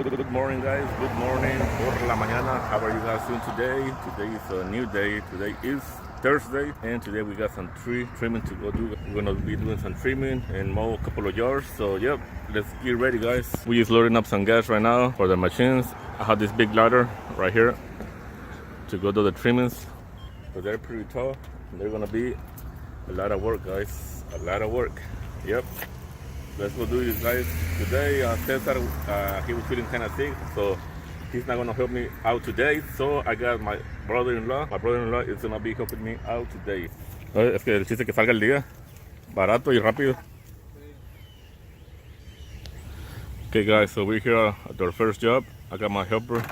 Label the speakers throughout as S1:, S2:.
S1: Good morning, guys. Good morning. Por la mañana. How are you guys doing today? Today is a new day. Today is Thursday, and today we got some tree trimming to go do. We're gonna be doing some trimming and mow a couple of yards. So, yep, let's get ready, guys. We just loading up some gas right now for the machines. I have this big ladder right here to go do the trimmings. So they're pretty tall. They're gonna be a lot of work, guys. A lot of work. Yep. Let's go do this, guys. Today, Cesar, he was feeling kind of sick, so he's not gonna help me out today. So I got my brother-in-law. My brother-in-law is gonna be helping me out today. Es que el chiste es que salga el día, barato y rápido. Okay, guys, so we're here at our first job. I got my helper,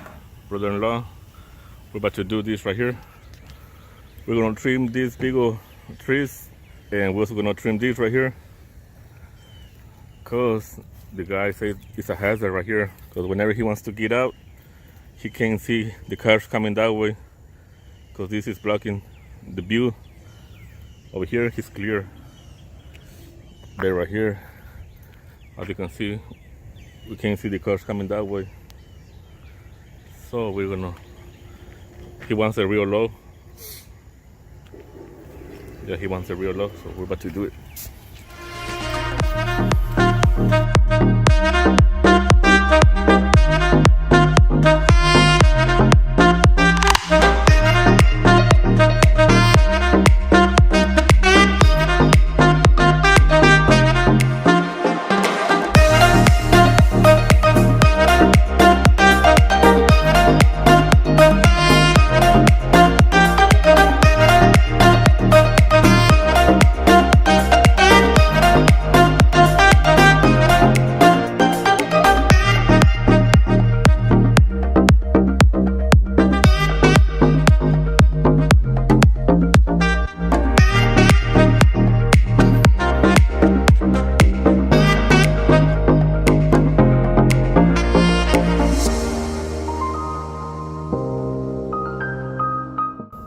S1: brother-in-law. We're about to do this right here. We're gonna trim these big old trees, and we're also gonna trim these right here. Because the guy says it's a hazard right here, because whenever he wants to get out, he can't see the cars coming that way, because this is blocking the view. Over here he's clear, but right here, as you can see, we can't see the cars coming that way. So he wants a real low. Yeah, he wants a real low, so we're about to do it.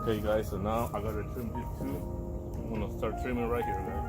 S1: Okay, guys, so now I gotta trim these two. I'm gonna start trimming right here, guys.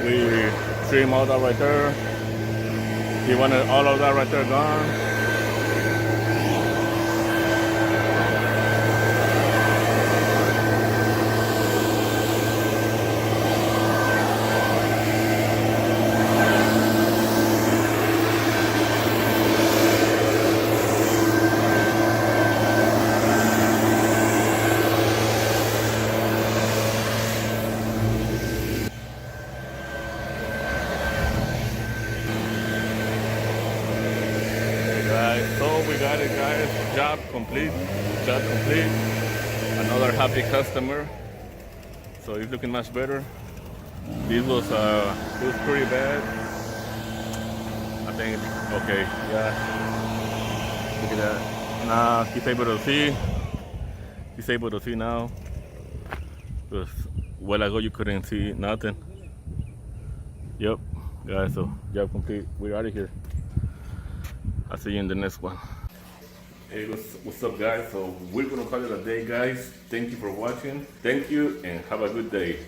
S1: We trim all that right there. He wanted all of that right there gone. we got it, guys. Job complete. Job complete. Another happy customer. So it's looking much better. This was pretty bad. I think okay, yeah. Look at that. Now he's able to see. He's able to see now. Because a while ago you couldn't see nothing. Yep, guys. So job complete. We're out of here. I'll see you in the next one. Hey, what's up, guys? So we're gonna call it a day, guys. Thank you for watching. Thank you, and have a good day.